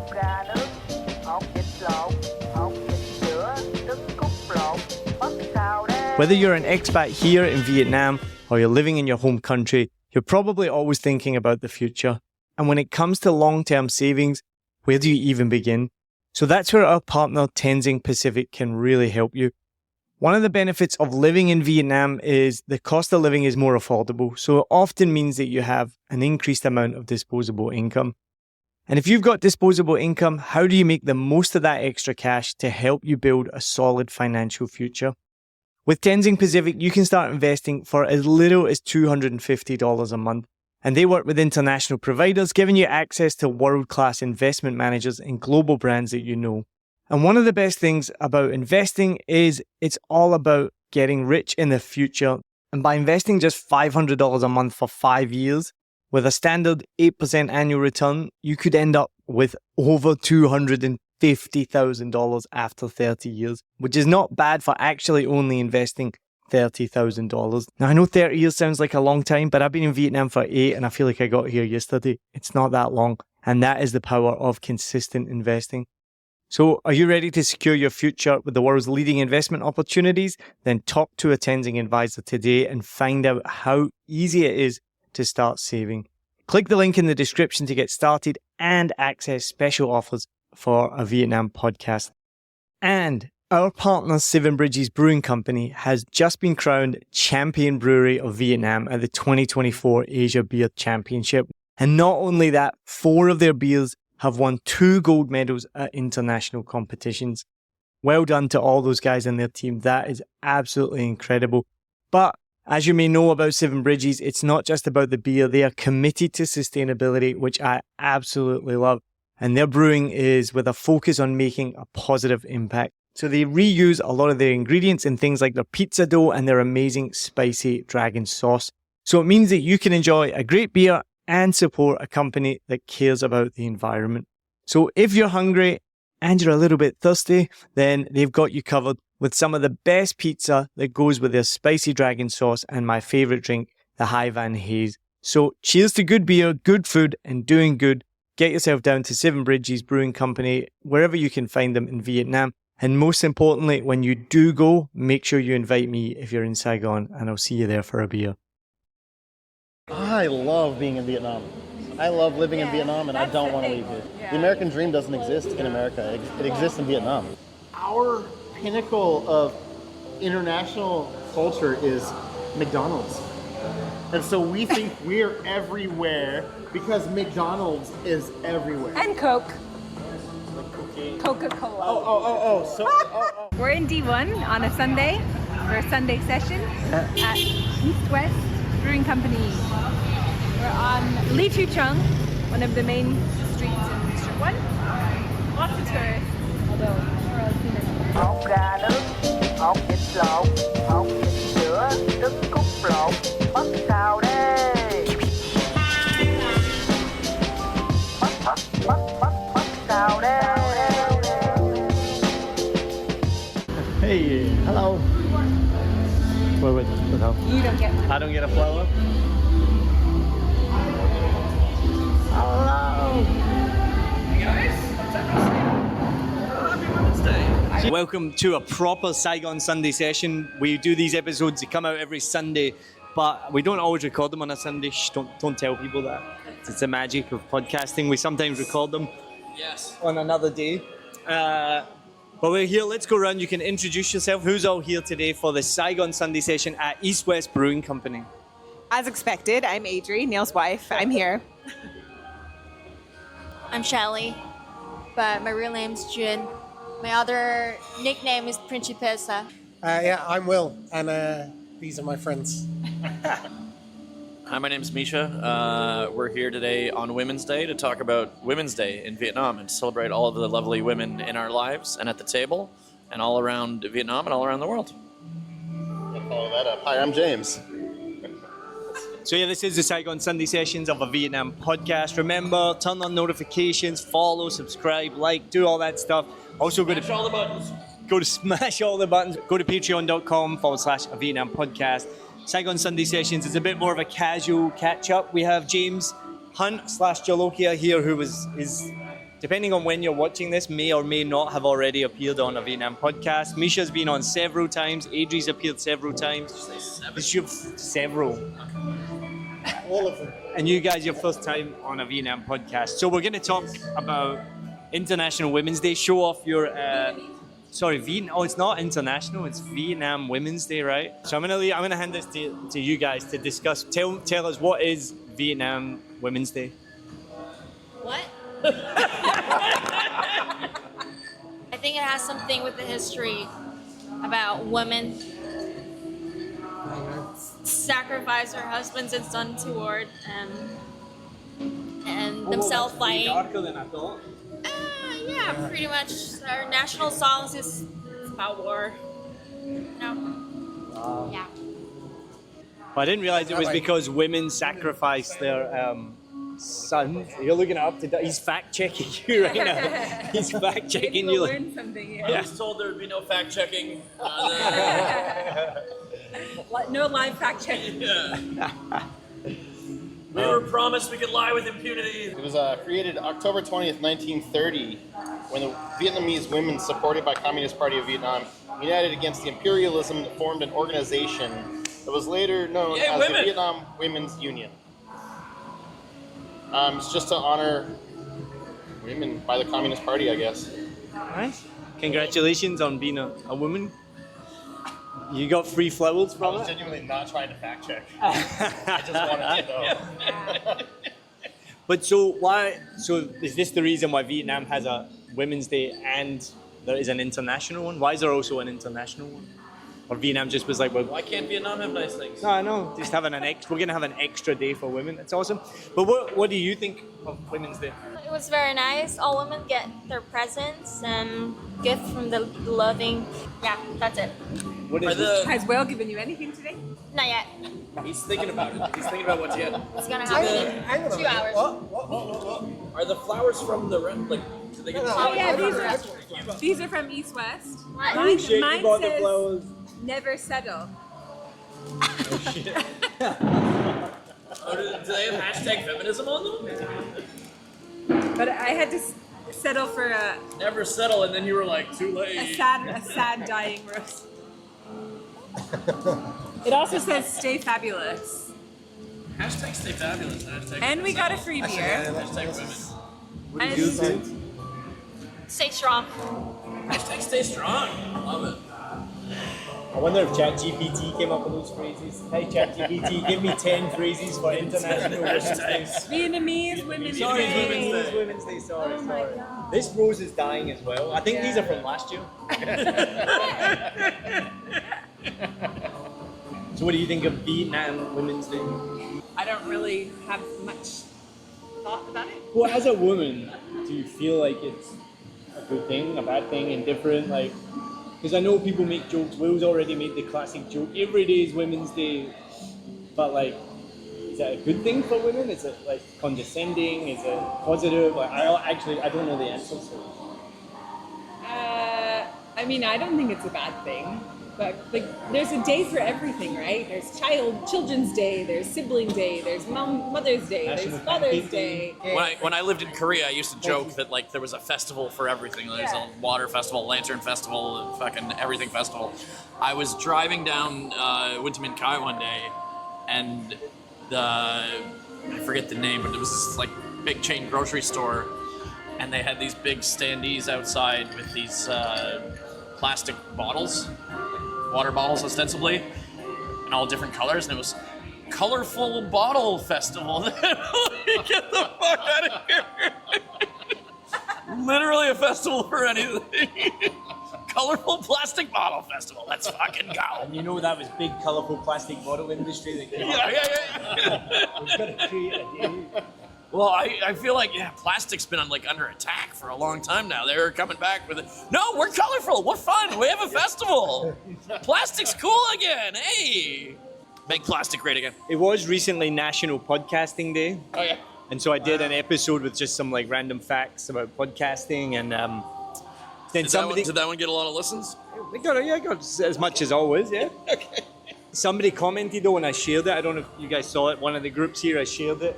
ốc ra nước, ốc vịt lộn, ốc vịt sữa, trứng cút lộn, mất sao đấy. Whether you're an expat here in Vietnam or you're living in your home country, you're probably always thinking about the future. And when it comes to long-term savings, where do you even begin? So that's where our partner Tenzing Pacific can really help you. One of the benefits of living in Vietnam is the cost of living is more affordable, so it often means that you have an increased amount of disposable income. And if you've got disposable income, how do you make the most of that extra cash to help you build a solid financial future? With Tenzing Pacific, you can start investing for as little as $250 a month. And they work with international providers, giving you access to world-class investment managers and global brands that you know. And one of the best things about investing is it's all about getting rich in the future. And by investing just $500 a month for 5 years, with a standard 8% annual return, you could end up with over $250,000 after 30 years, which is not bad for actually only investing $30,000. Now, I know 30 years sounds like a long time, but I've been in Vietnam for 8 and I feel like I got here yesterday. It's not that long. And that is the power of consistent investing. So are you ready to secure your future with the world's leading investment opportunities? Then talk to a Tenzing advisor today and find out how easy it is to start saving. Click the link in the description to get started and access special offers for a Vietnam podcast. And our partner, Seven Bridges Brewing Company, has just been crowned Champion Brewery of Vietnam at the 2024 Asia Beer Championship. And not only that, 4 of their beers have won 2 gold medals at international competitions. Well done to all those guys and their team. That is absolutely incredible. But as you may know about Seven Bridges, it's not just about the beer. They are committed to sustainability, which I absolutely love. And their brewing is with a focus on making a positive impact. So they reuse a lot of their ingredients in things like their pizza dough and their amazing spicy dragon sauce. So it means that you can enjoy a great beer and support a company that cares about the environment. So if you're hungry and you're a little bit thirsty, then they've got you covered with some of the best pizza that goes with their spicy dragon sauce and my favorite drink, the Hai Van Haze. So cheers to good beer, good food, and doing good. Get yourself down to Seven Bridges Brewing Company, wherever you can find them in Vietnam. And most importantly, when you do go, make sure you invite me if you're in Saigon, and I'll see you there for a beer. I love being in Vietnam. I love living in Vietnam, and I don't want to leave it. Yeah. The American dream doesn't exist in America. It exists in Vietnam. Our pinnacle of international culture is McDonald's. And so we think we're everywhere because McDonald's is everywhere. And Coke. Coca-Cola. We're in D1 on a Sunday for a Sunday session at East West Brewing Company. We're on Ly Thu Trung, one of the main streets in District 1. Lots of tourists, although we're all seen it. Ốc ra nước, ốc vịt lộn, ốc vịt sữa, trứng cút lộn, mất sao đấy. Mất sao đấy. Hey, hello. Wait, how? You don't get one. I don't get a flower? Hello. Hey guys, happy Women's Day. Welcome to a proper Saigon Sunday session. We do these episodes, they come out every Sunday, but we don't always record them on a Sunday. Shh, don't tell people that. It's the magic of podcasting. We sometimes record them on another day. But we're here, let's go around. You can introduce yourself. Who's all here today for the Saigon Sunday session at East West Brewing Company? As expected, I'm Adrie, Neil's wife. I'm here. I'm Shelly, but my real name's Jun. My other nickname is Principessa. I'm Will, and these are my friends. Hi, my name's Mischa. We're here today on Women's Day to talk about Women's Day in Vietnam and celebrate all of the lovely women in our lives and at the table and all around Vietnam and all around the world. Follow that up. Hi, I'm James. So yeah, this is the Saigon Sunday sessions of a Vietnam podcast. Remember, turn on notifications, follow, subscribe, like, do all that stuff. Also Smash all the buttons. smash all the buttons. Go to patreon.com/a Vietnam podcast. Saigon Sunday sessions is a bit more of a casual catch-up. We have James Hunt /Jalokia here, who is depending on when you're watching this, may or may not have already appeared on a Vietnam podcast. Mischa's been on several times. Adrie's appeared several times. Several. All of them. And you guys, your first time on a Vietnam podcast. So we're going to talk about International Women's Day. Show off your... Vietnam. Oh, it's not international. It's Vietnam Women's Day, right? So I'm gonna hand this to you guys to discuss. Tell us, what is Vietnam Women's Day? What? I think it has something with the history about women sacrifice their husbands and sons toward and themselves fighting. Darker than I thought. Yeah, pretty much. Our national songs is about war. No. Yeah. Well, I didn't realize it was because women sacrifice their sons. You're looking up to. He's fact checking you right now. He's fact checking you. Learn something here. I was told there would be no fact checking. No live fact checking. We were promised we could lie with impunity. It was created October 20th, 1930, when the Vietnamese women, supported by Communist Party of Vietnam, united against the imperialism that formed an organization that was later known as the Vietnam Women's Union. It's just to honor women by the Communist Party, I guess. Nice. Congratulations on being a woman. You got free flowers I from was it? genuinely not trying to fact check. I just wanted to know. But so is this the reason why Vietnam has a Women's Day and there is an international one? Why is there also an international one? Or Vietnam just was like, well, Why can't Vietnam have nice things? no, I know, just having we're going to have an extra day for women. That's awesome. But what do you think of Women's Day? It was very nice. All women get their presents and gift from the loving. Yeah, that's it. What is this? Has Will given you anything today? Not yet. He's thinking about it. He's thinking about what to get. It's gonna happen in 2 hours. Are the flowers from the rent? Like, do they get? Oh yeah, these are from East West. What? Mine Shit, you bought the says flowers. never settle. Do they have hashtag feminism on them? But I had to settle for a Never settle, and then you were like, too late. sad dying rose. It also says stay fabulous. Hashtag stay fabulous. Hashtag And we got a free beer. Hashtag women. And Stay strong. Hashtag stay strong. Love it. I wonder if ChatGPT came up with those phrases. Hey ChatGPT, give me 10 phrases for International Women's Day. Vietnamese Women's Sorry, Day. Women's Day. Sorry. This rose is dying as well. I think these are from last year. So what do you think of Vietnam Women's Day? I don't really have much thought about it. Well, as a woman, do you feel like it's a good thing, a bad thing, indifferent? Like, because I know people make jokes. Will's already made the classic joke. Every day is Women's Day, but like, is that a good thing for women? Is it like condescending? Is it positive? Like, I don't know the answer. So. I mean, I don't think it's a bad thing. But like, there's a day for everything, right? There's Children's Day, there's Sibling Day, there's Mother's Day, there's Father's Day. When I lived in Korea, I used to joke that like there was a festival for everything. There's a water festival, lantern festival, fucking everything festival. I was driving down Winterman Kai one day, and I forget the name, but it was this like big chain grocery store, and they had these big standees outside with these plastic bottles. Water bottles ostensibly, in all different colors, and it was Colorful Bottle Festival. Get the fuck out of here. Literally a festival for anything. Colorful Plastic Bottle Festival. Let's fucking go. And you know that was big, colourful plastic bottle industry that came up. Yeah. We've got to create a day. Well, I feel like, plastic's been like under attack for a long time now. They're coming back with it. No, we're colorful. We're fun. We have a festival. Plastic's cool again. Hey. Make plastic great again. It was recently National Podcasting Day. Oh, yeah. And so I did an episode with just some like random facts about podcasting, and then Did that one get a lot of listens? I got as much as always, yeah. Okay. Somebody commented though when I shared it. I don't know if you guys saw it. One of the groups here, I shared it.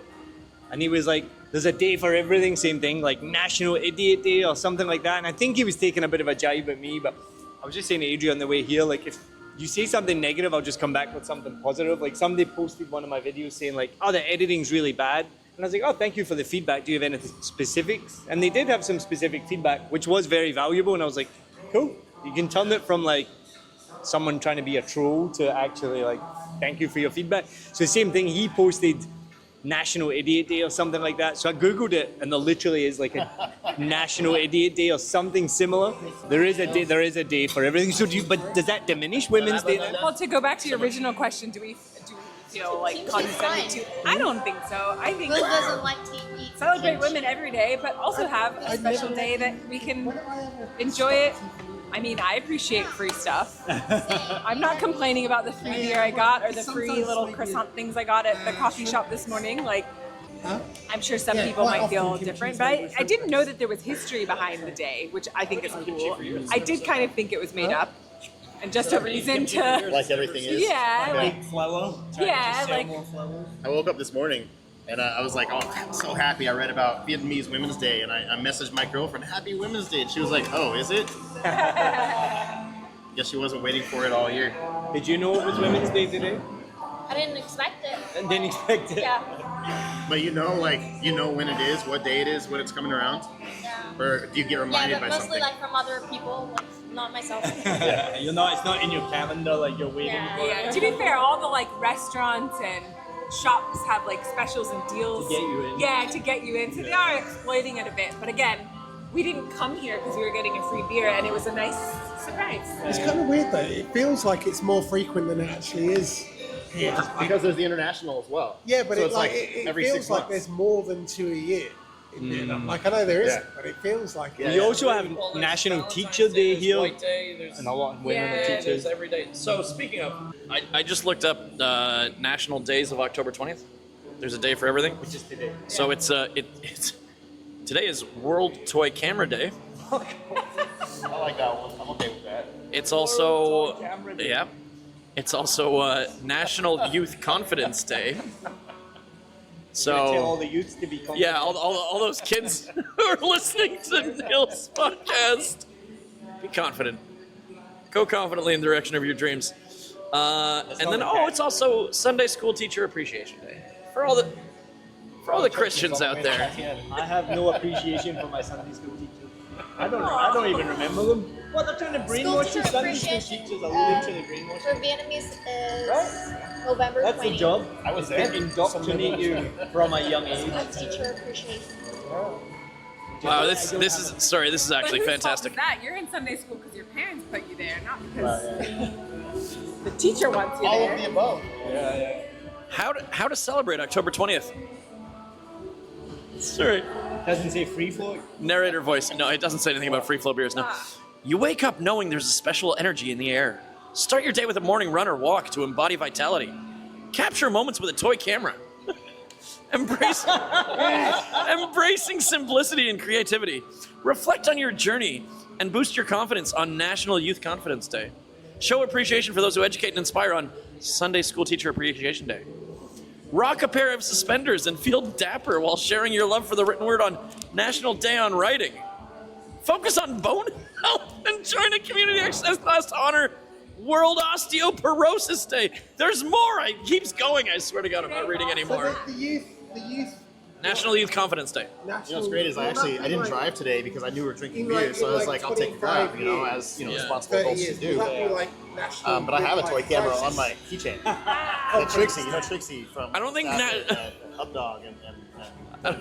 And he was like, there's a day for everything, same thing, like National Idiot Day or something like that. And I think he was taking a bit of a jibe at me, but I was just saying to Adrie on the way here, like if you say something negative, I'll just come back with something positive. Like somebody posted one of my videos saying like, oh, the editing's really bad. And I was like, oh, thank you for the feedback. Do you have any specifics? And they did have some specific feedback, which was very valuable. And I was like, cool. You can turn it from like someone trying to be a troll to actually like, thank you for your feedback. So the same thing, he posted National Idiot Day or something like that. So I Googled it and there literally is like a National Idiot Day or something similar. There is a day for everything. So but does that diminish Women's Day then? Well, to go back to your original question, do we feel like condescending to? I don't think so. I think Liz doesn't like to eat. celebrate women every day, but also have a special day that we can enjoy it. I mean, I appreciate free stuff. I'm not complaining about the free beer I got or the free little croissant things I got at the coffee shop this morning. Like, I'm sure some people might feel different, but I didn't know that there was history behind the day, which I think is cool. I did kind of think it was made up and just a reason to... Like everything is. Yeah, like... Flour? Yeah, like... I woke up this morning and I was like, oh, I'm so happy I read about Vietnamese Women's Day, and I messaged my girlfriend, Happy Women's Day, and she was like, oh, is it? Guess she wasn't waiting for it all year. Did you know it was Women's Day today? I didn't expect it. And didn't expect it? Yeah. But you know when it is, what day it is, when it's coming around? Yeah. Or do you get reminded Yeah, by but something? mostly like from other people, like, not myself. Yeah, it's not in your calendar, like you're waiting for it. Yeah, to be fair, all the like restaurants and shops have like specials and deals. To get you in. Yeah, to get you in. So they are exploiting it a bit. But again, we didn't come here because we were getting a free beer, and it was a nice surprise. It's kind of weird though. It feels like it's more frequent than it actually is. Yeah, because there's the international as well. Yeah, but so it every feels 6 like months. there's more than 2 a year. In Vietnam. Like I know there isn't, but it feels like it. We also have National Teacher Day here, White Day, there's and a lot of women are teachers. there's every day. So speaking of, I just looked up National Days of October 20th. There's a day for everything. Which is today. So it's today is World Toy Camera Day. I like that one. I'm okay with that. It's also It's also National Youth Confidence Day. Tell all So the youths to be confident. yeah, all those kids who are listening to Neil's podcast, be confident. Go confidently in the direction of your dreams. And then it's also Sunday School Teacher Appreciation Day for all the Christians out there. I have no appreciation for my Sunday school teachers. I don't even remember them. What, they're trying to brainwash you? teacher Sunday school appreciation, teachers are literally brainwashing. For Vietnamese is Right? November 20th. That's the job. I was there. Indoctrinate you from a young age. School teacher appreciation. Wow, this is actually But whose fault fantastic. is that? You're in Sunday school because your parents put you there, not because the teacher wants you All there. of the above. How to celebrate October 20th? Sorry. Doesn't say free flow. Narrator voice. No, it doesn't say anything about free flow beers. No. You wake up knowing there's a special energy in the air. Start your day with a morning run or walk to embody vitality. Capture moments with a toy camera. Embracing simplicity and creativity. Reflect on your journey and boost your confidence on National Youth Confidence Day. Show appreciation for those who educate and inspire on Sunday School Teacher Appreciation Day. Rock a pair of suspenders and feel dapper while sharing your love for the written word on National Day on Writing. Focus on bone health and join a community exercise class to honor World Osteoporosis Day. There's more. It keeps going. I swear to God, I'm not reading anymore. So the youth National Youth Confidence Day. You know what's great is I didn't drive today because I knew we were drinking beer, so I was like, I'll take a drive, as responsible adults should do. But I have a toy camera on my keychain. Trixie from I don't think Up Dog and I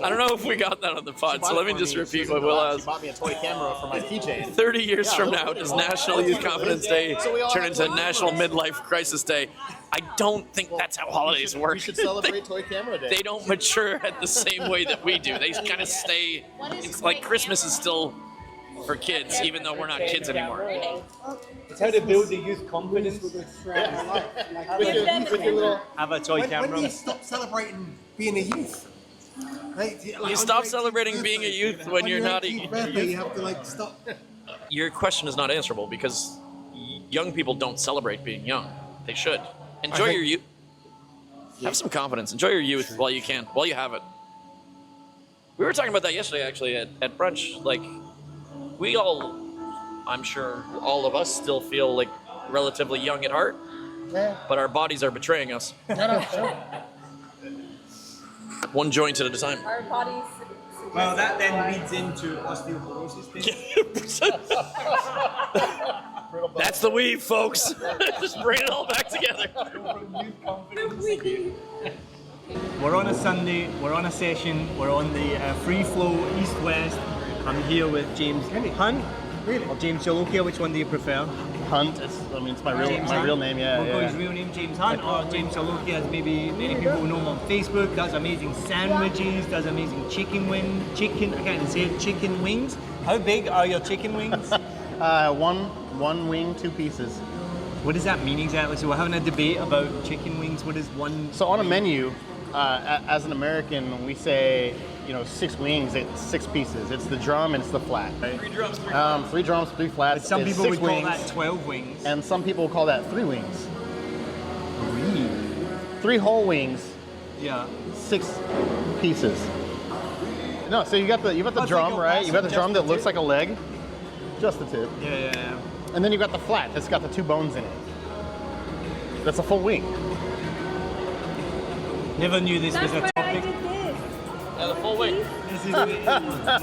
don't know if we got that on the pod, so let me just repeat what Will She asked. bought me a toy camera for my keychain. 30 years from now, does National Youth Confidence Day turn into National Midlife Crisis Day? I don't think that's how holidays work. We should celebrate Toy Camera Day. They don't mature at the same way that we do. They kind of stay. It's like Christmas is still for kids, even though we're not kids anymore. It's how to build the youth confidence. with your little... Have a toy When do camera. you stop celebrating being a youth? You stop celebrating being a youth when you're not a youth. You have to stop. Your question is not answerable because young people don't celebrate being young. They should. Enjoy your youth. Have some confidence. Enjoy your youth while you can, while you have it. We were talking about that yesterday, actually, at brunch. Like, I'm sure all of us still feel like relatively young at heart, but our bodies are betraying us. One joint at a time. Our bodies. Well, that then leads into osteoporosis. That's the weave, folks. Just bring it all back together. We're on a Sunday, we're on a session, we're on the free flow East West. I'm here with James Hunt or James Jalokia. Which one do you prefer? Hunt. It's my real name. Yeah. We'll go his real name, James Hunt, or James Jalokia, as maybe many people know him on Facebook. Does amazing sandwiches, does amazing chicken wings. How big are your chicken wings? One wing, 2 pieces. What does that mean exactly? So we're having a debate about chicken wings. What is one? So on a menu, as an American, we say 6 wings. It's 6 pieces. It's the drum and it's the flat. Right? 3 drums, 3 flats. 3 drums, 3 flats. But some people would call wings, that 12 wings. and some people call that 3 wings. 3 whole wings. Yeah. 6 pieces. No, so you got the drum, right? You got the drum that looks like a leg, just the tip. Yeah. And then you got the flat that's got the 2 bones in it. That's a full wing. Never knew this was a topic. Yeah, the full wing.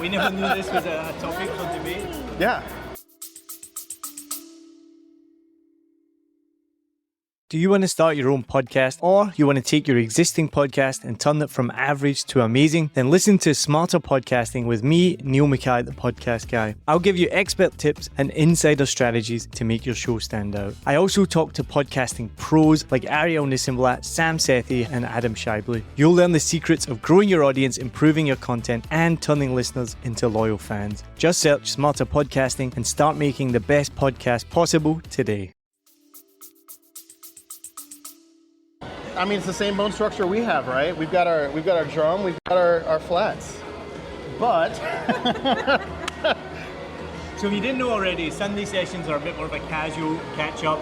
We never knew this was a topic for debate. Yeah. Do you want to start your own podcast, or you want to take your existing podcast and turn it from average to amazing? Then listen to Smarter Podcasting with me, Niall Mackay, the podcast guy. I'll give you expert tips and insider strategies to make your show stand out. I also talk to podcasting pros like Ariel Nissenblatt, Sam Sethi, and Adam Shibley. You'll learn the secrets of growing your audience, improving your content, and turning listeners into loyal fans. Just search Smarter Podcasting and start making the best podcast possible today. I mean, it's the same bone structure we have, right? We've got our drum, we've got our flats. But so if you didn't know already, Sunday sessions are a bit more of a casual catch-up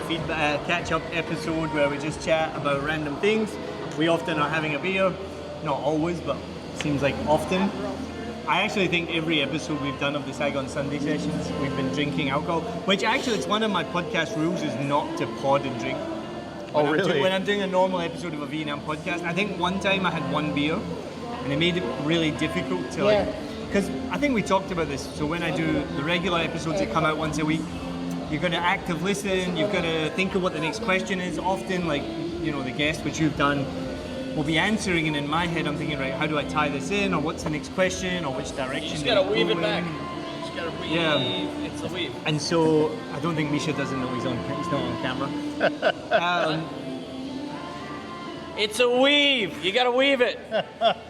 episode where we just chat about random things. We often are having a beer, not always, but seems like often. I actually think every episode we've done of the Saigon Sunday sessions, we've been drinking alcohol, which actually it's one of my podcast rules is not to pod and drink. When I'm doing a normal episode of a Vietnam podcast, I think one time I had 1 beer, and it made it really difficult to because I think we talked about this. So when I do the regular episodes that come out once a week, you've got to active listen, you've got to think of what the next question is. Often, like the guest, which you've done, will be answering, and in my head I'm thinking, right, how do I tie this in, or what's the next question, or which direction? You just gotta weave it back. Yeah, it's a weave. And so I don't think Mischa doesn't know he's not on camera. It's a weave. You gotta weave it.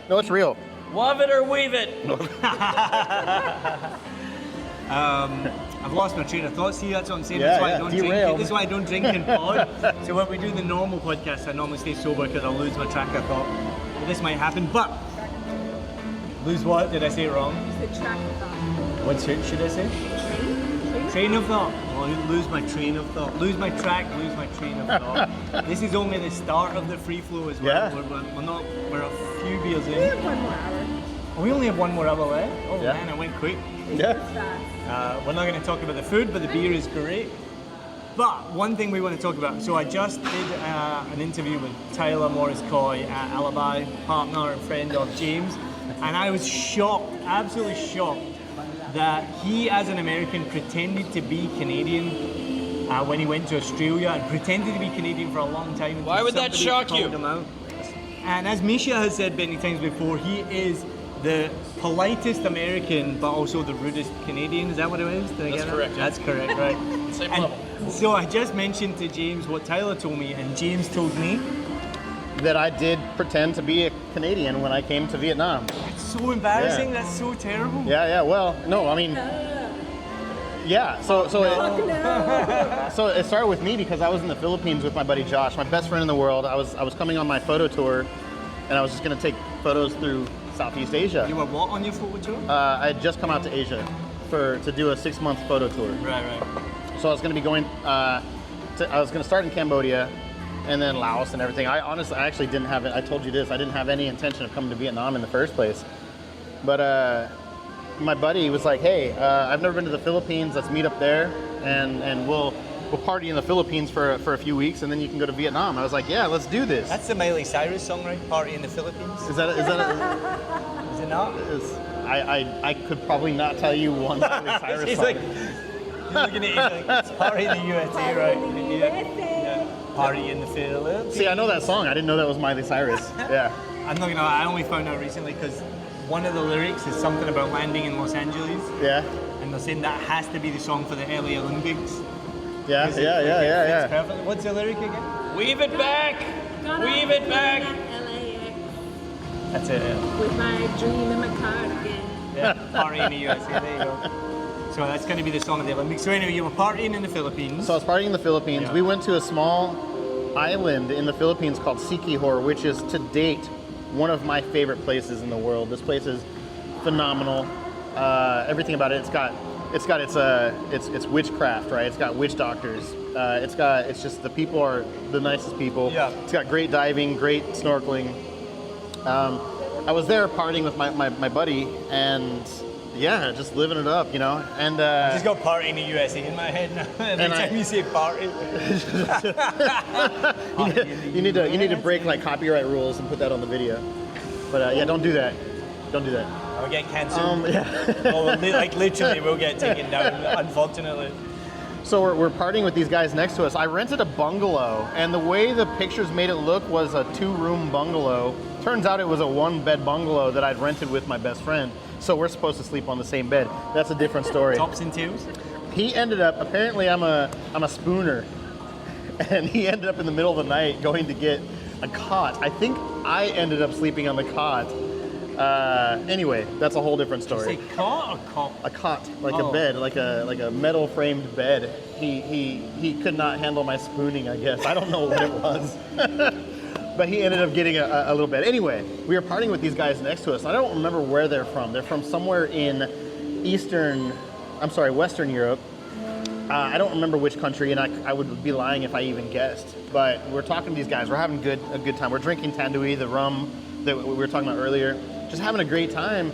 No, it's real. Love it or weave it. I've lost my train of thought. See, that's what I'm saying. Yeah, that's why I don't drink. derailed. This is why I don't drink in pod. So when we do the normal podcast, I normally stay sober because I'll lose my track of thought. Well, this might happen, but lose what? Did I say it wrong? The track of thought. What should I say? Train of thought. Oh, lose my train of thought. Lose my track, lose my train of thought. This is only the start of the free flow as well. Yeah. We're a few beers in. We have 1 more hour. Oh, we only have 1 more hour left? Oh Yeah. man, it went quick. Yeah. We're not going to talk about the food, but the beer is great. But one thing we want to talk about, so I just did an interview with Tyler Morris-Coy, Alibi, partner and friend of James, and I was shocked, absolutely shocked, that he, as an American, pretended to be Canadian when he went to Australia, and pretended to be Canadian for a long time. Why would that shock you? Him out. And as Mischa has said many times before, he is the politest American, but also the rudest Canadian. Is that what it is? Did I get that? Correct. That's correct, right? Same And level. so I just mentioned to James what Tyler told me, and James told me That I did pretend to be a Canadian when I came to Vietnam. it's so embarrassing. Yeah. That's so terrible. Yeah. Well, no, I mean, yeah. So it started with me because I was in the Philippines with my buddy Josh, my best friend in the world. I was coming on my photo tour, and I was just gonna take photos through Southeast Asia. You were what on your photo tour? I had just come out to Asia to do a 6-month photo tour. Right. So I was going to be going. I was going to start in Cambodia, and then Laos and everything. I actually didn't have it. I told you this. I didn't have any intention of coming to Vietnam in the first place. But my buddy was like, hey, I've never been to the Philippines. Let's meet up there, and we'll party in the Philippines for a few weeks, and then you can go to Vietnam. I was like, yeah, let's do this. That's the Miley Cyrus song, right? Party in the Philippines. Is that Is it not? I could probably not tell you one Miley Cyrus He's song. like, he's looking at you like, it's party in the USA, right? Yeah. Party in the Philippines. See, I know that song. I didn't know that was Miley Cyrus. Yeah. I'm not gonna lie, I only found out recently because one of the lyrics is something about landing in Los Angeles. Yeah. And they're saying that has to be the song for the LA Olympics. Yeah. Fits perfectly. What's the lyric again? Weave it back! Weave it back! LAX That's it. Yeah. with my dream and my cardigan. Yeah, party in the USA, there you go. So that's going to be the song of the Olympics. So anyway, you were partying in the Philippines. So I was partying in the Philippines. Yeah. We went to a small island in the Philippines called Siquijor, which is to date one of my favorite places in the world. This place is phenomenal. Everything about it. It's got it's witchcraft, right? It's got witch doctors. It's just the people are the nicest people. Yeah. It's got great diving, great snorkeling. I was there partying with my buddy, and yeah, just living it up, you know. And I just got party in the USA in my head now. Every time you say party. you need to break like copyright rules and put that on the video. But yeah, don't do that. Don't do that. I'll get cancelled. Yeah. Well, like literally, we'll get taken down, unfortunately. So we're partying with these guys next to us. I rented a bungalow, and the way the pictures made it look was a 2-room bungalow. Turns out it was a 1-bed bungalow that I'd rented with my best friend. So we're supposed to sleep on the same bed. That's a different story. Tops and tails? He ended up, apparently I'm a spooner, and he ended up in the middle of the night going to get a cot. I think I ended up sleeping on the cot. Anyway, that's a whole different story. Say cot or cop? A cot, like a bed, like a metal framed bed. He could not handle my spooning, I guess. I don't know what it was. But he ended up getting a little bed. Anyway, we were partying with these guys next to us. I don't remember where they're from. They're from somewhere in Western Europe. I don't remember which country, and I would be lying if I even guessed. But we're talking to these guys. We're having a good time. We're drinking tandoori, the rum that we were talking about earlier. Just having a great time.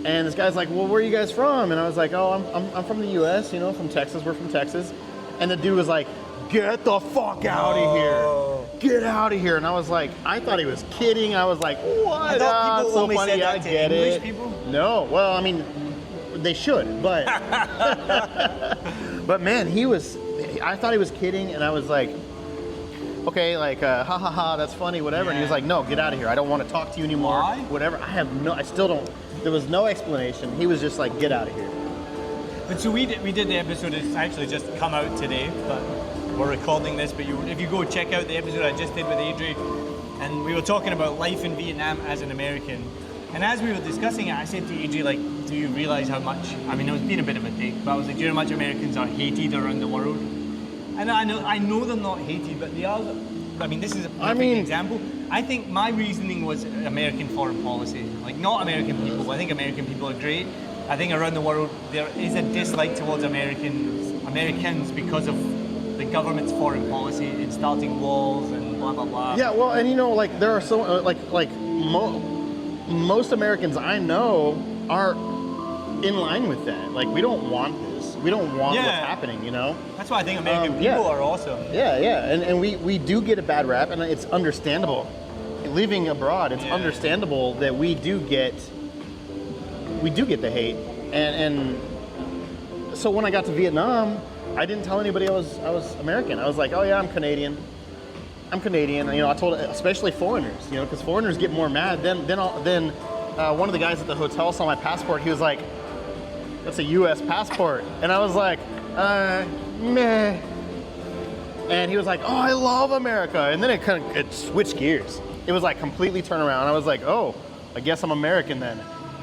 And this guy's like, well, where are you guys from? And I was like, oh, I'm from the U.S., you know, from Texas. We're from Texas. And the dude was like, get the fuck out of here. Get out of here. And I was like, I thought he was kidding. I was like, what? I thought people so only funny. said that I to get English it. people? No. Well, I mean, they should, but but man, I thought he was kidding, and I was like, okay, like ha ha ha, that's funny, whatever. And he was like, no, get out of here. I don't want to talk to you anymore. Why? Whatever. I still don't. There was no explanation. He was just like, get out of here. But so we did the episode. It's actually just come out today, but we're recording this. But if you go check out the episode I just did with Adrie, and we were talking about life in Vietnam as an American. And as we were discussing it, I said to Adrie, like, do you realize how much? I mean, I was being a bit of a dick, but I was like, do you know how much Americans are hated around the world? And I know they're not hated, but they are. I mean, this is a perfect example. I think my reasoning was American foreign policy. Like, not American people. I think American people are great. I think around the world there is a dislike towards Americans because of the government's foreign policy in starting wars and blah blah blah. Yeah, well, and you know, like there are so most Americans I know are in line with that. Like, we don't want this. We don't want what's happening, you know? That's why I think American people are awesome. Yeah, and we do get a bad rap, and it's understandable. Living abroad, it's understandable that we do get the hate. And so when I got to Vietnam, I didn't tell anybody I was American. I was like, oh yeah, I'm Canadian. You know, I told especially foreigners, you know, because foreigners get more mad. Then one of the guys at the hotel saw my passport. He was like, that's a U.S. passport. And I was like, meh. And he was like, oh, I love America. And then it switched gears. It was like completely turned around. I was like, oh, I guess I'm American then.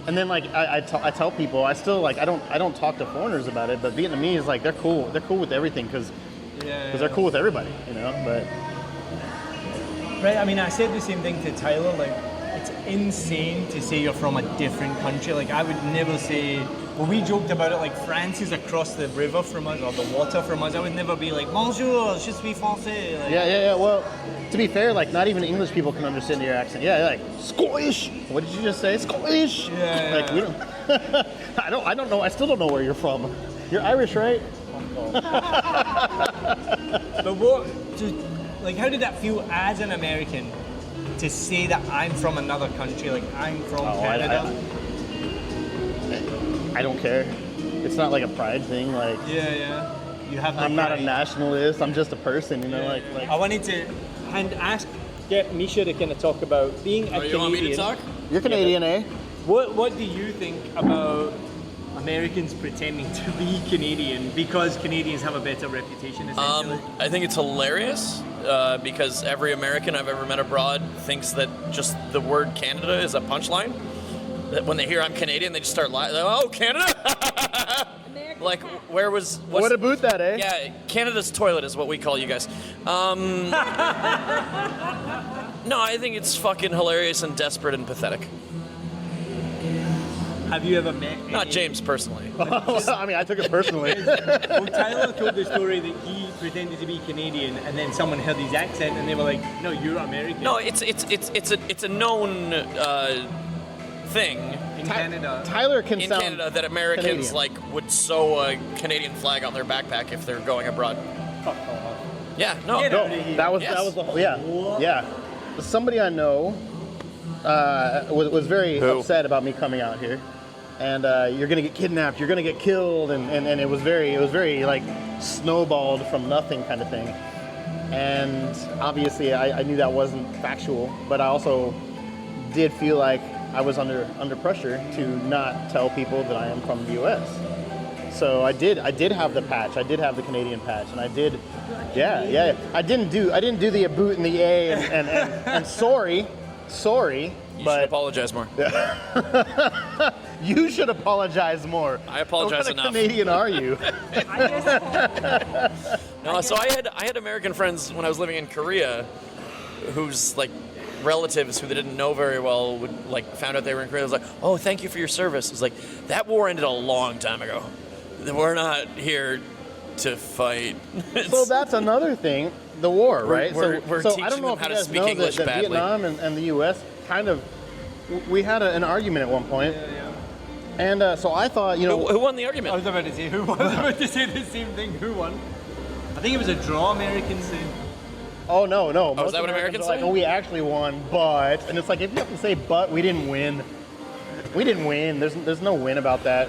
And then like I tell people, I still like I don't talk to foreigners about it, but Vietnamese, like, they're cool with everything because they're cool with everybody, you know. But right, I mean, I said the same thing to Tyler. Like, it's insane to say you're from a different country. Like, I would never say Well, we joked about it like France is across the river from us or the water from us. I would never be like, bonjour, je suis français. Like, Yeah. Well, to be fair, like not even English people can understand your accent. Yeah, like Scottish. What did you just say? Scottish. Yeah. Like we don't. I don't know. I still don't know where you're from. You're Irish, right? But like, how did that feel as an American to say that I'm from another country? Like, I'm from Canada. I don't care. It's not like a pride thing. Like, Yeah. You have. I'm not a nationalist. I'm just a person. You know, like. I wanted to get Mischa to kind of talk about being a Canadian. You want me to talk? You're Canadian, eh? What do you think about Americans pretending to be Canadian because Canadians have a better reputation, essentially? I think it's hilarious because every American I've ever met abroad thinks that just the word Canada is a punchline. That when they hear I'm Canadian, they just start laughing. Oh, Canada! Like, What about that, eh? Yeah, Canada's toilet is what we call you guys. No, I think it's fucking hilarious and desperate and pathetic. Have you ever met? Not James personally. I mean, I took it personally. Well, Tyler told the story that he pretended to be Canadian, and then someone heard his accent, and they were like, "No, you're American." No, it's a known thing in Canada. Tyler can in sound Canada that Americans Canadian. like would sew a Canadian flag on their backpack if they're going abroad. Yeah, no. Get No, out of here. that was Yes. the whole. Yeah. Somebody I know was very upset about me coming out here, and you're gonna get kidnapped, you're gonna get killed, and it was very like snowballed from nothing kind of thing. And obviously I knew that wasn't factual, but I also did feel like I was under pressure to not tell people that I am from the U.S. So I did have the patch. I did have the Canadian patch, and I did. Yeah. I didn't do the boot and the A and sorry. You should But apologize more. you should apologize more. I apologize What enough. kind of Canadian are you? No, so I had American friends when I was living in Korea, whose like relatives who they didn't know very well would like found out they were in Korea. It was like, oh, thank you for your service. It was like that war ended a long time ago. We're not here to fight. So that's another thing. The war, right? we're so teaching I don't know them if how you to guys speak know English that badly. Vietnam and the U.S. kind of, we had an argument at one point. And so I thought, Who won the I argument? was about to say who won. I was about to say the same thing. Who won? I think it was a draw. Americans say. Oh no! Most is that what Americans are like, say? oh, we actually won, but, and it's like if you have to say but, we didn't win. We didn't win. There's no win about that.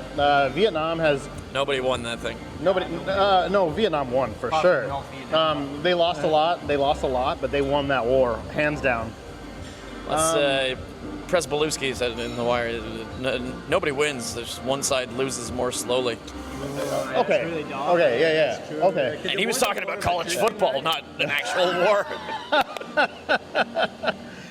Vietnam has Nobody won that thing. nobody. No, Vietnam won for sure. North Vietnam. They lost a lot. They lost a lot, but they won that war hands down. Press Belusky said in The Wire, nobody wins. There's one side loses more slowly. Okay. really dumb. Okay. Yeah. Okay. And he was talking about college football, not an actual war.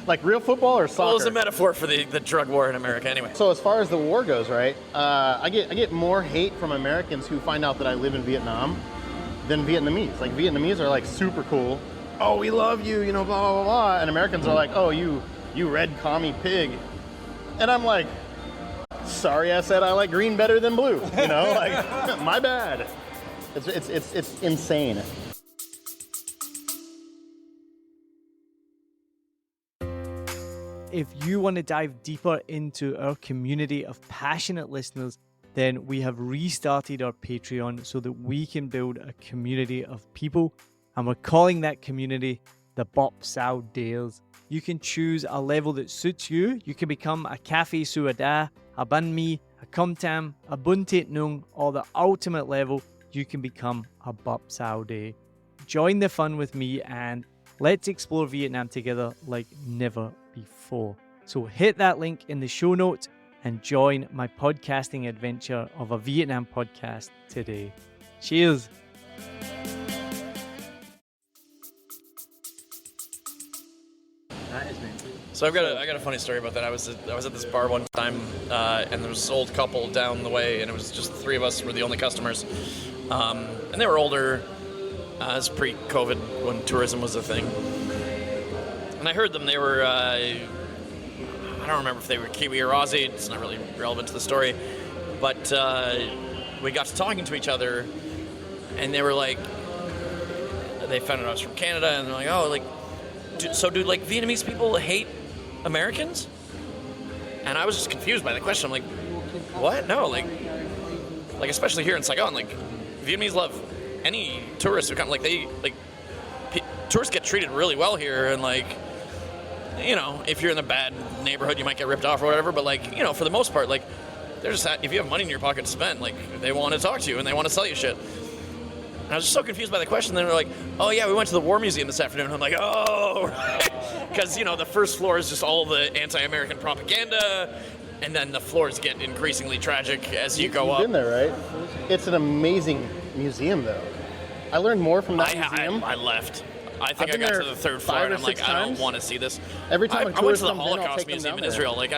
Like real football or soccer? Well, it was a metaphor for the drug war in America anyway. So as far as the war goes, right? I get more hate from Americans who find out that I live in Vietnam than Vietnamese. Like Vietnamese are like super cool. Oh, we love you, blah blah blah blah. And Americans are like, oh, you red commie pig. And I'm like, sorry, I said I like green better than blue. Like my bad. It's insane. If you want to dive deeper into our community of passionate listeners, then we have restarted our Patreon so that we can build a community of people, and we're calling that community the Bop Sao Dares. You can choose a level that suits you. You can become a Cafe Suada, a Banh Mi, a Com Tam, a Bun Tet Nung, or the ultimate level, you can become a Bop Sao Day. Join the fun with me and let's explore Vietnam together like never before. So hit that link in the show notes and join my podcasting adventure of a Vietnam podcast today. Cheers. So I got a funny story about that. I was at this bar one time, and there was this old couple down the way, and it was just the three of us were the only customers, and they were older. It was pre-COVID when tourism was a thing, and I heard them. They were I don't remember if they were Kiwi or Aussie. It's not really relevant to the story, But we got to talking to each other, and they were like, they found out I was from Canada, and they're like, oh, like, do like Vietnamese people hate Americans? And I was just confused by the question. I'm like, what? No, like especially here in Saigon, like Vietnamese love any tourists who come. Like tourists get treated really well here, and like, you know, if you're in a bad neighborhood, you might get ripped off or whatever. But like, you know, for the most part, like, they're just, if you have money in your pocket to spend, like, they want to talk to you and they want to sell you shit. And I was just so confused by the question. Then they're like, oh yeah, we went to the War Museum this afternoon. I'm like, oh, right. Because, you know, the first floor is just all the anti-American propaganda, and then the floors get increasingly tragic as you go up. You've been there, right? It's an amazing museum, though. I learned more from that museum. I left. I think I got to the third floor, and I'm like, I don't want to see this. Every time I went to the Holocaust Museum in Israel. Like,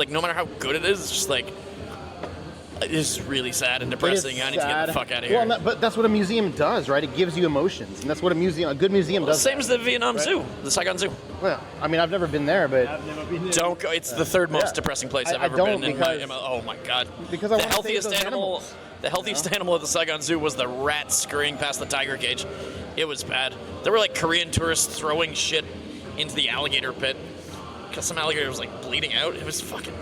no matter how good it is, it's just like, it's really sad and depressing. I need to get the fuck out of here. Well, but that's what a museum does, right? It gives you emotions, and that's what a good museum does. Same as the Vietnam Zoo, the Saigon Zoo. Well, I mean, I've never been there, but I've never been there. Don't go. It's the third most depressing place I've ever been in. Oh my god! Because I the want to healthiest save those animal. animals. The healthiest animal at the Saigon Zoo was the rat scurrying past the tiger cage. It was bad. There were like Korean tourists throwing shit into the alligator pit because some alligator was like bleeding out. It was fucking.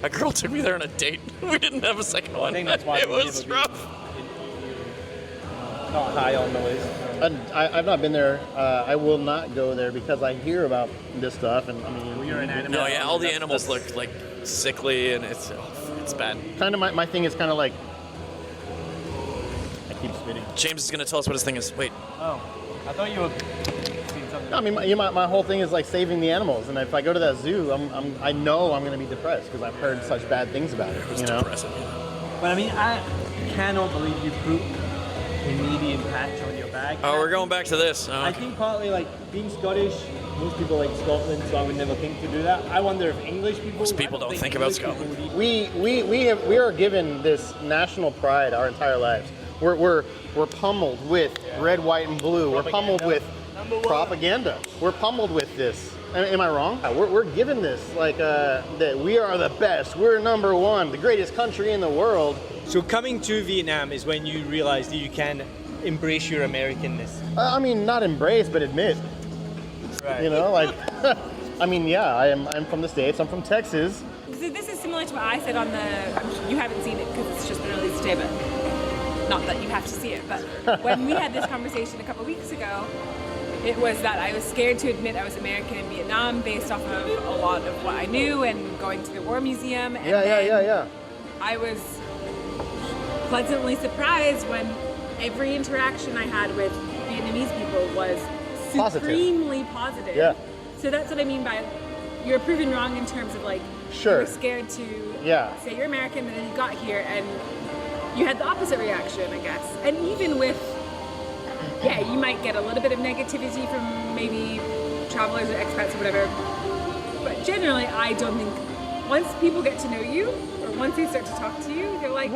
A girl took me there on a date. We didn't have a second one. I think that's why it was rough. Not high on the list. I've not been there. I will not go there because I hear about this stuff, and I mean, You're an animal. No, yeah, all the animals look like sickly, and it's bad. kind of my thing is kind of like. I keep spitting. James is gonna tell us what his thing is. Wait. Oh, I thought you were seeing something. I mean, my whole thing is like saving the animals, and if I go to that zoo, I know I'm going to be depressed because I've heard such bad things about it. It's You know? depressing. But I mean, I cannot believe you put a medium patch on your bag. Oh, we're going back to this. Oh, I okay. think partly like being Scottish, most people like Scotland, so I would never think to do that. I wonder if English people. Most people don't think about Scotland. We are given this national pride our entire lives. We're pummeled with red, white, and blue. We're pummeled with propaganda. We're pummeled with this. Am I wrong? We're given this like that we are the best. We're number one, the greatest country in the world. So coming to Vietnam is when you realize that you can embrace your Americanness. I mean, not embrace, but admit. Right. You know, like, I mean, yeah, I'm from the States. I'm from Texas. So this is similar to what I said on the. You haven't seen it because it's just been released today, but not that you have to see it. But when we had this conversation a couple of weeks ago, it was that I was scared to admit I was American in Vietnam based off of a lot of what I knew and going to the War Museum. And Yeah. I was pleasantly surprised when every interaction I had with Vietnamese people was supremely positive. Yeah. So that's what I mean by you're proven wrong in terms of like Sure. you were scared to say you're American, and then you got here and you had the opposite reaction, I guess. And even with you might get a little bit of negativity from maybe travelers or expats or whatever. But generally, I don't think once people get to know you or once they start to talk to you, they're like,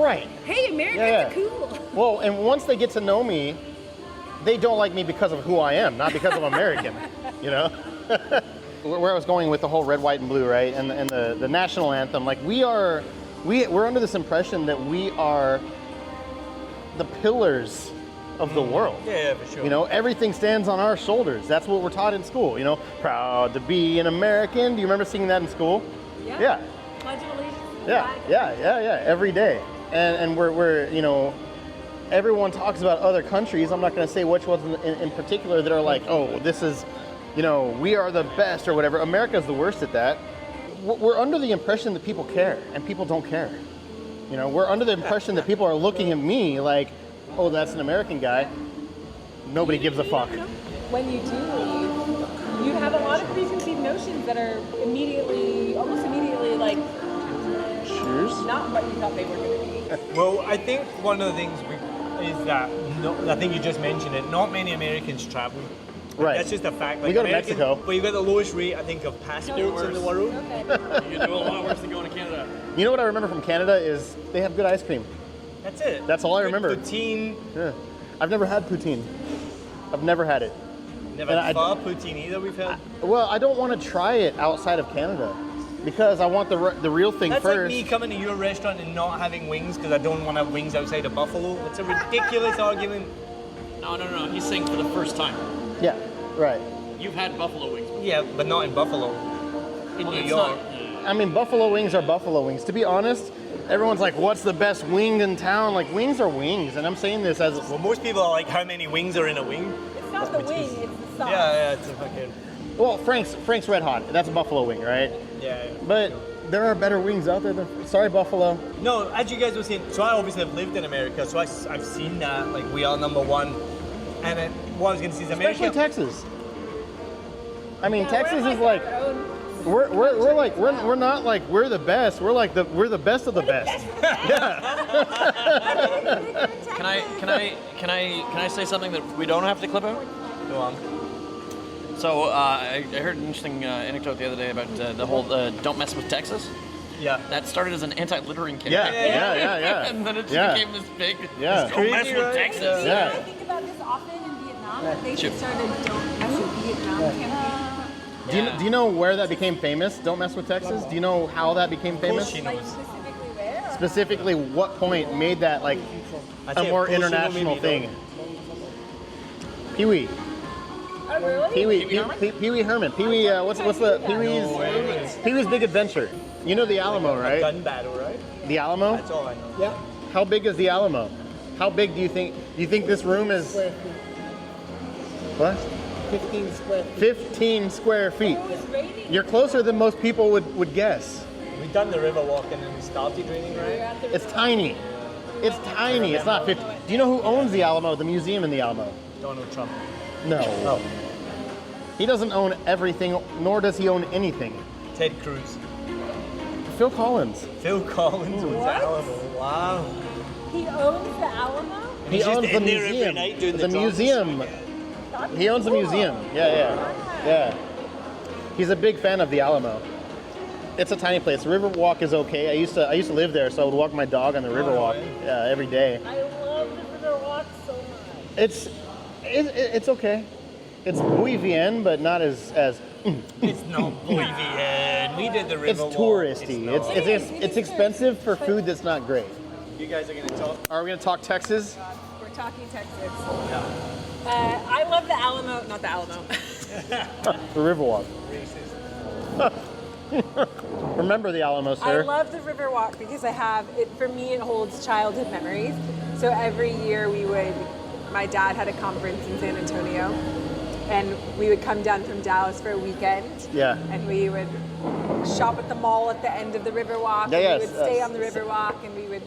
hey, Americans are cool. Well, and once they get to know me, they don't like me because of who I am, not because I'm American, you know? Where I was going with the whole red, white, and blue, right? And the national anthem, like we're under this impression that we are the pillars of the world. Yeah, for sure. You know, everything stands on our shoulders. That's what we're taught in school, you know? Proud to be an American. Do you remember singing that in school? Yeah. Pledge of Allegiance. Yeah, every day. And we're you know, everyone talks about other countries. I'm not going to say which ones in particular that are like, oh, this is, you know, we are the best or whatever. America's the worst at that. We're under the impression that people care, and people don't care. You know, we're under the impression that people are looking at me like, oh, that's an American guy. Nobody gives a fuck. When you do leave, you have a lot of preconceived notions that are almost immediately like, not what you thought they were going to be. Well, I think one of the things is that, I think you just mentioned it, not many Americans travel. Right. That's just a fact. Like we go to Mexico. But you got the lowest rate, I think, of passengers in the world. Okay. You do a lot worse than going to Canada. You know what I remember from Canada is they have good ice cream. That's it. That's all I remember. Poutine. Yeah. I've never had poutine. I've never had it. Never had pho poutine either, we've had. Well, I don't want to try it outside of Canada. because I want the real thing That's first. like me coming to your restaurant and not having wings because I don't want to have wings outside of Buffalo. It's a ridiculous argument. No. He's saying for the first time. Yeah, right. You've had buffalo wings before. Yeah, but not in Buffalo. In Well, New it's York. I mean, buffalo wings are buffalo wings. To be honest, everyone's like, what's the best wing in town? Like, wings are wings. And I'm saying this as Well, most people are like, how many wings are in a wing? It's not the wing, it's the sauce. Yeah, it's a fucking... well, Frank's Red Hot. That's a buffalo wing, right? Yeah. But there are better wings out there than. Sorry, Buffalo. No, as you guys were saying, so I obviously have lived in America, so I've seen that, like, we are number one. And what I was going to say is America... Especially Texas. I mean, Yeah, Texas we're is like. our own- We're not like we're the best. We're the best of the best. Yeah. Can I say something that we don't have to clip out? Go on. So I heard an interesting anecdote the other day about the whole "Don't mess with Texas." Yeah. That started as an anti-littering campaign. Yeah. And then it just Yeah. became this big. Yeah. Don't mess Crazy, with right? Texas. Yeah. I think about this often in Vietnam. That they Sure. just started "Don't Mess with Vietnam" campaign. Do you know where that became famous? Don't mess with Texas. Do you know how that became Of course famous? she Like knows. specifically where? or- Specifically, what point made that like I a say, more of course she know, international maybe thing? Pee-wee. Oh, really? Pee-wee Herman. Pee-wee. What's the Pee-wee's Big Adventure? You know the Alamo, A right? gun battle, right? The Alamo. That's all I know. Yeah. How big is the Alamo? How big do you think? Do you think this room is? Square feet. What? 15 square feet. 15 square feet. It was raining. You're closer than most people would guess. We done the river walk and then we started raining, We were right? at the It's tiny. It's tiny. It's not 50. Do you know who owns the Alamo? The museum in the Alamo? Donald Trump. No. Oh, He doesn't own everything, nor does he own anything. Ted Cruz. Phil Collins. Phil Collins owns What? Alamo. Wow. He owns the Alamo? He He's just owns the in there every museum. night doing The the drums. museum. He owns the museum. Yeah. He's a big fan of the Alamo. It's a tiny place. Riverwalk is okay. I used to live there, so I would walk my dog on the Riverwalk every day. I love the river walk so much. It's okay. It's muy bien, but not as It's not Bolivian. We did the river it's walk. touristy. not. It's expensive for food that's not great. You guys are going to talk. Are we gonna talk Texas? We're talking Texas. I love the Alamo, not the Alamo. The Riverwalk. Remember the Alamo, I sir. love the river walk because for me, it holds childhood memories. So every year my dad had a conference in San Antonio, and we would come down from Dallas for a weekend. Yeah. And we would shop at the mall at the end of the river walk. Yeah, and yes, we would stay on the river walk, and we would,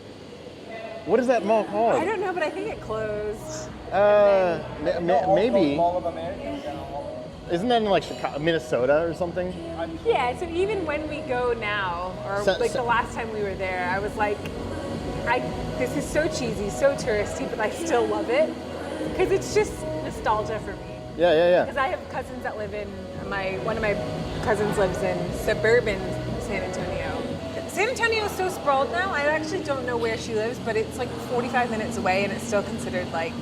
What is that mall called? I don't know, but I think it closed. Maybe. Mall of America. Isn't that in like Chicago, Minnesota or something? Yeah, so even when we go now, or the last time we were there, I was like, this is so cheesy, so touristy, but I still love it because it's just nostalgia for me. Yeah. Because I have cousins that live in one of my cousins lives in suburban San Antonio. San Antonio is so sprawled now. I actually don't know where she lives, but it's like 45 minutes away, and it's still considered like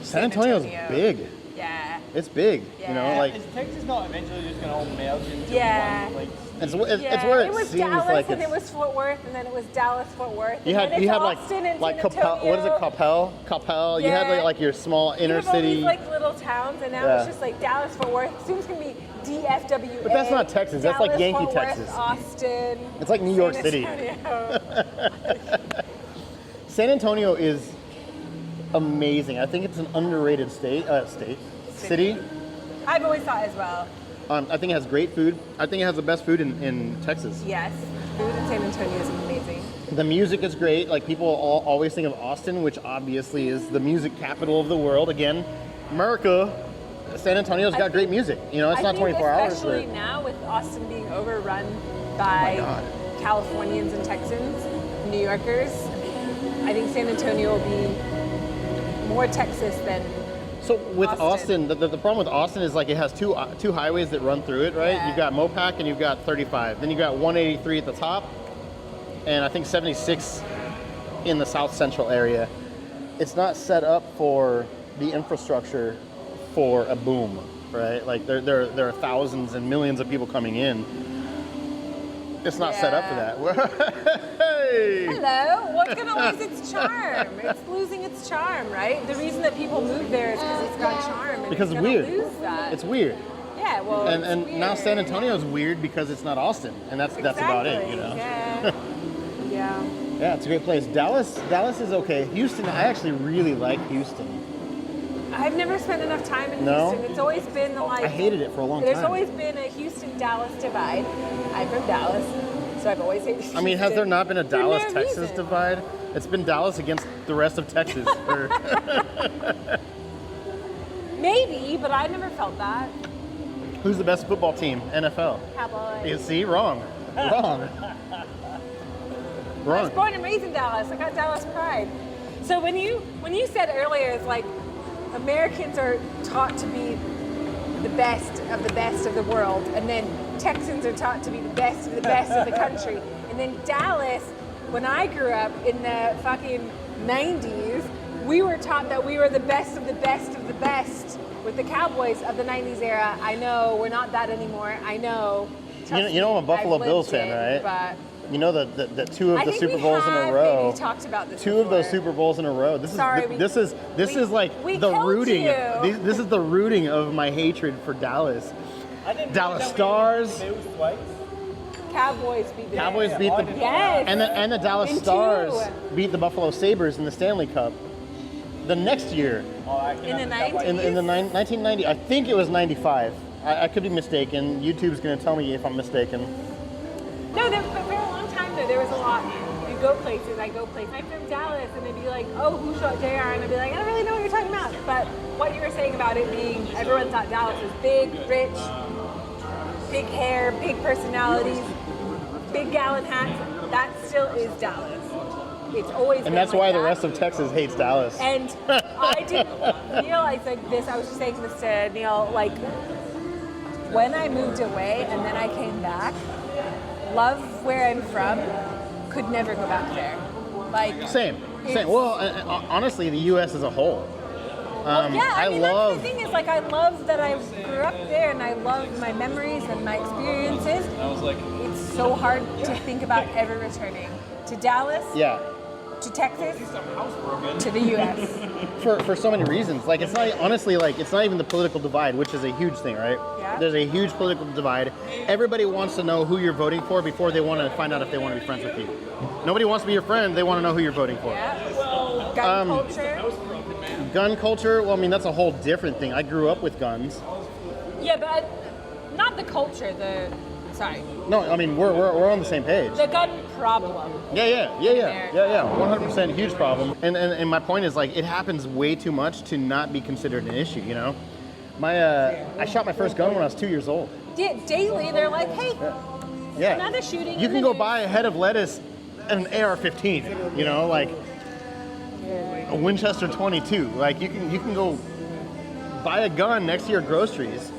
San Antonio's big. Yeah. It's big. You know, Yeah. like Is Texas not eventually just going to all merge into Yeah. one? Like, it's where it was seems Dallas, like and it's. it was Fort Worth, and then it was Dallas, Fort Worth. You had like Austin and San Coppell. What is it? Antonio. Coppell. You had Yeah. like your small You inner have all city. these like little towns, and now Yeah. it's just like Dallas, Fort Worth. Soon it's gonna be DFWA. But that's not Texas, that's like Dallas, Yankee Fort Worth, Texas. Austin. It's like New York San City. Antonio. San Antonio is amazing. I think it's an underrated city. I've always thought as well. I think it has great food. I think it has the best food in Texas. Yes, food in San Antonio is amazing. The music is great. Like people always think of Austin, which obviously is the music capital of the world. Again, America. San Antonio's got great music. You know, it's not 24 hours. Especially now with Austin being overrun by Californians and Texans, New Yorkers, I think San Antonio will be more Texas than. So with Austin, the problem with Austin is like it has two highways that run through it, right? Yeah. You've got Mopac and you've got 35. Then you've got 183 at the top, and I think 76 in the south central area. It's not set up for the infrastructure for a boom, right? Like there are thousands and millions of people coming in. It's not set up for that. Hey! Hello. What's going to lose its charm? It's losing its charm, right? The reason that people move there is because it's got charm. And Because it's gonna weird. Lose that. It's weird. Yeah, well, And it's now weird. San Antonio's weird because it's not Austin, and that's about it, you know. Yeah. Yeah. Yeah, it's a great place. Dallas is okay. Houston, I actually really like Houston. I've never spent enough time in No? Houston. It's always been like I hated it for a long There's time. always been a Houston-Dallas divide. I'm from Dallas, so I've always hated Houston. I mean, has there not been a For no Dallas-Texas reason. divide? It's been Dallas against the rest of Texas. Maybe, but I never felt that. Who's the best football team? NFL. Cowboys. You see? Wrong. Wrong. I was Wrong. born and raised in Dallas. I got Dallas pride. So when you said earlier, it's like Americans are taught to be the best of the world, and then Texans are taught to be the best of the country, and then Dallas. When I grew up in the fucking 90s, we were taught that we were the best of the best of the best with the Cowboys of the 90s era. I know we're not that anymore. I know. You know I'm a Buffalo I've lived Bills fan, it, right? But You know that two of I the think Super we Bowls in have a row. maybe talked about this Two of those before. Super Bowls in a row. This is Sorry, this is like we the killed rooting. you. This is the rooting of my hatred for Dallas. I didn't Dallas know that Stars. We lose twice. Cowboys beat the Cowboys Bears. beat the Yes. and the Dallas In Stars two. beat the Buffalo Sabres in the Stanley Cup. The next year, In the 90s? in the 1990, I think it was 95. I could be mistaken. YouTube's going to tell me if I'm mistaken. No, but for a long time though, there was a lot. You go places, I go places. I'm from Dallas, and they'd be like, "Oh, who shot JR?" And I'd be like, "I don't really know what you're talking about." But what you were saying about it being, everyone thought Dallas was big, rich, big hair, big personalities, big gallon hats. That still is Dallas. It's always been And that's like why the that. rest of Texas hates Dallas. And I didn't realize like this. I was just saying this to Neil. Like when I moved away and then I came back, love where I'm from. Could never go back there. Like Same. it's- Well, honestly, the U.S. as a whole. yeah, I mean, love. that's the thing is like I love that I grew up there and I love my memories and my experiences. It's so hard to think about ever returning to Dallas, Yeah. to Texas, to the U.S. For so many reasons. Like it's not honestly like it's not even the political divide, which is a huge thing, right? Yeah. There's a huge political divide. Everybody wants to know who you're voting for before they want to find out if they want to be friends with you. Nobody wants to be your friend. They want to know who you're voting for. Yeah. Gun culture. Gun culture. Well, I mean that's a whole different thing. I grew up with guns. Yeah, but not the culture. Sorry. No, I mean we're on the same page. The gun problem. Yeah. 100% huge problem. And my point is like it happens way too much to not be considered an issue. You know, I shot my first gun when I was 2 years old. Daily, they're like, hey, Yeah. another shooting. You in can the go news. buy a head of lettuce and an AR-15. You know, like a Winchester 22. Like you can go buy a gun next to your groceries.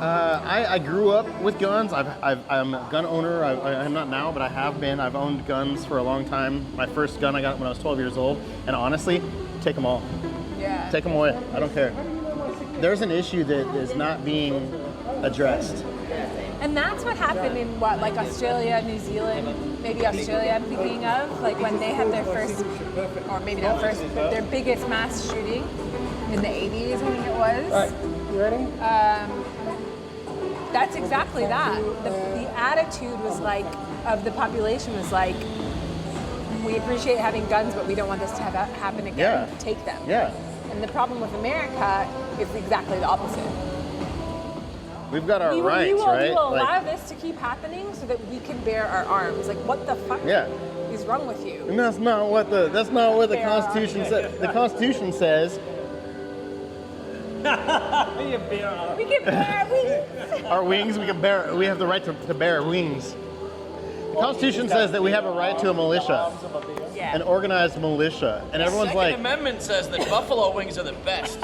I grew up with guns. I'm a gun owner. I'm not now, but I have been. I've owned guns for a long time. My first gun I got when I was 12 years old. And honestly, take them all. Yeah. Take them away. I don't care. There's an issue that is not being addressed. And that's what happened in like Australia, New Zealand, maybe Australia I'm thinking of, like when they had their first, or maybe not first, but their biggest mass shooting in the 80s, I think it was. All right, you ready? That's exactly that. The attitude was like, of the population was like, we appreciate having guns, but we don't want this to happen again. Yeah. Take them. Yeah. And the problem with America is exactly the opposite. We've got our We rights, will right? allow Like, this to keep happening so that we can bear our arms. Like, what the fuck Yeah. is wrong with you? and that's not what the Bear Constitution says. The Constitution says We can bear wings. our wings. We have the right to bear wings. The Constitution says that we have a right to a militia, Yeah. an organized militia, and everyone's Second like, Amendment says that buffalo wings are the best.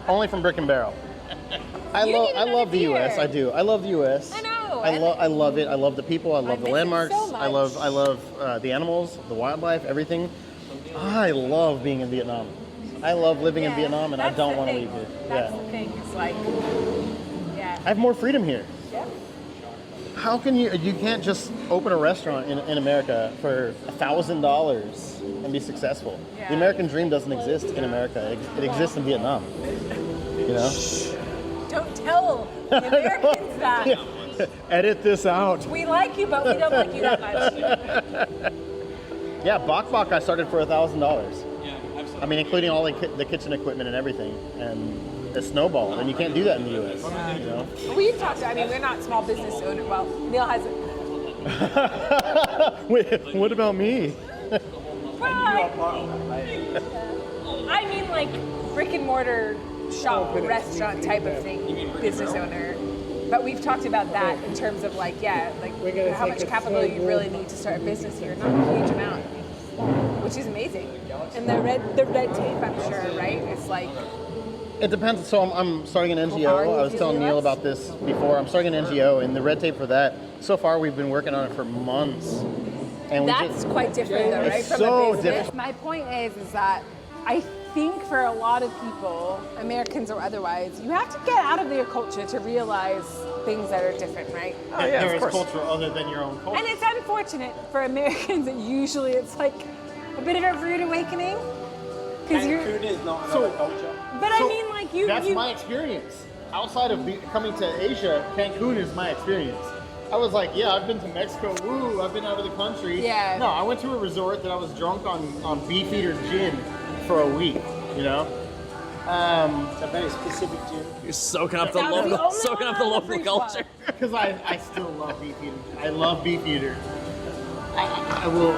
only from Brick and Barrel. I You need love the another U.S. beer. I do. I love the U.S. I know, I and- love it. I love the people. I love the miss it landmarks. so I much. love the animals, the wildlife, everything. I love being in Vietnam. I love living in Yeah, Vietnam, and I that's don't the want to thing. leave it. That's Yeah. the thing. It's like, yeah. I have more freedom here. Yeah. How can you can't just open a restaurant in America for $1,000 and be successful. Yeah. The American dream doesn't exist in America. It exists in Vietnam. You know? Don't tell the Americans that. Edit this out. We like you, but we don't like you that much. Yeah, Bok Bok I started for $1,000. I mean, including all the kitchen equipment and everything, and it snowballed, and you can't do that in the U.S. You know? We've talked. I mean, we're not small business owners. Well, Neil hasn't. Wait, what about me? I mean, like brick and mortar shop, restaurant type of thing, business owner. But we've talked about that in terms of like, how much capital you really need to start a business here. Not a huge amount, which is amazing. And the red tape, I'm sure, right? It's like. It depends. So I'm starting an NGO. I was telling Neil about this before. I'm starting an NGO, and the red tape for that, so far we've been working on it for months. And that's quite different though, right? It's From so a business. different. My point is that I think for a lot of people, Americans or otherwise, you have to get out of your culture to realize things that are different, right? Oh, yeah, there is culture other than your own culture. And it's unfortunate for Americans that usually it's like a bit of a rude awakening. Cancun is not another culture. But I mean, like That's my experience. Outside of coming to Asia, Cancun is my experience. I was like, yeah, I've been to Mexico. Woo, I've been out of the country. Yeah. No, I went to a resort that I was drunk on Beefeater gin for a week. You know. It's a very specific gin. You're soaking up the local culture. Because I still love Beefeater. I love Beefeater. I will.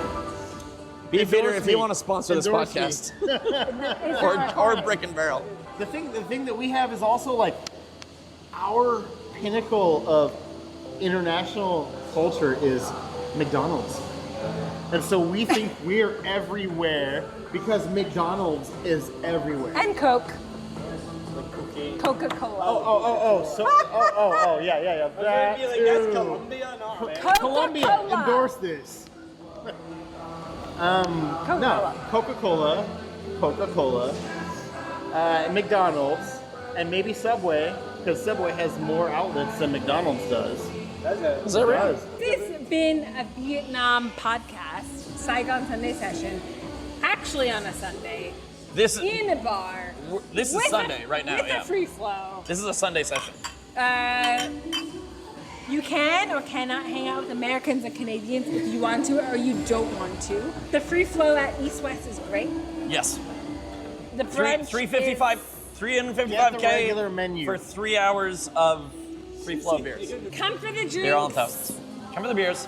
Beefeater, if you want to sponsor this Endorse podcast, me. or Brick and Barrel. The thing that we have is also like our pinnacle of international culture is McDonald's. And so we think we're everywhere because McDonald's is everywhere. And Coke. Like cooking. Oh, yeah. That Like, too. that's Colombia? No, man. Colombia, endorse this. Coca-Cola, McDonald's, and maybe Subway, because Subway has more outlets than McDonald's does. Is that right? This has been a Vietnam podcast, Saigon Sunday session, actually on a Sunday, in a bar. This is Sunday right now, with yeah. a free flow. This is a Sunday session. You can or cannot hang out with Americans and Canadians if you want to or you don't want to. The free flow at East West is great. Yes. The brunch $355K regular menu for 3 hours of free flow beers. Come for the drinks. They're all in thousands. Come for the beers.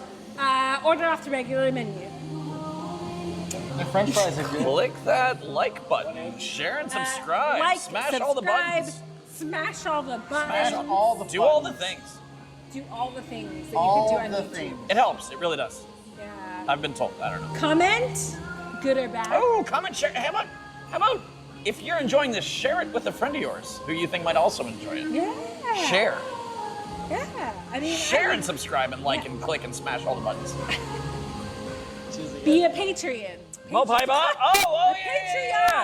Order off the regular menu. The French fries are good. Click that like button. Share and subscribe. Smash all the buttons. Smash all the buttons. Smash all the Do all the things. Do all the things that you All can do on the YouTube. things. It helps. It really does. Yeah. I've been told. I don't know. Comment, good or bad. Oh, comment, share. How about if you're enjoying this, share it with a friend of yours who you think might also enjoy it. Yeah. Share. Yeah. I mean, Share and subscribe and like and click and smash all the buttons. Be a Patreon. Oh, yeah.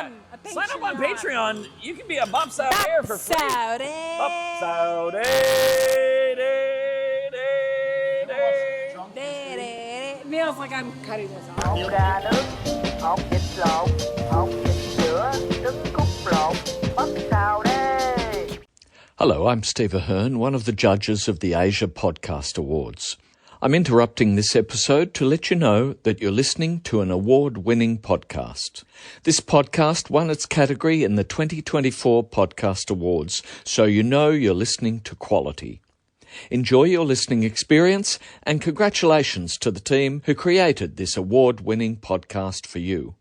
Patreon. A Sign up on Patreon. Patreon. You can be a Bop Saud Air for free. Saudi. Bop Saud Feels like I'm cutting this off. Hột đà nước, hột vịt lộn, hột vịt sữa, trứng cút lộn, bắp xào đây. Hello, I'm Steve Ahern, one of the judges of the Asia Podcast Awards. I'm interrupting this episode to let you know that you're listening to an award-winning podcast. This podcast won its category in the 2024 Podcast Awards, so you know you're listening to quality. Enjoy your listening experience, and congratulations to the team who created this award-winning podcast for you.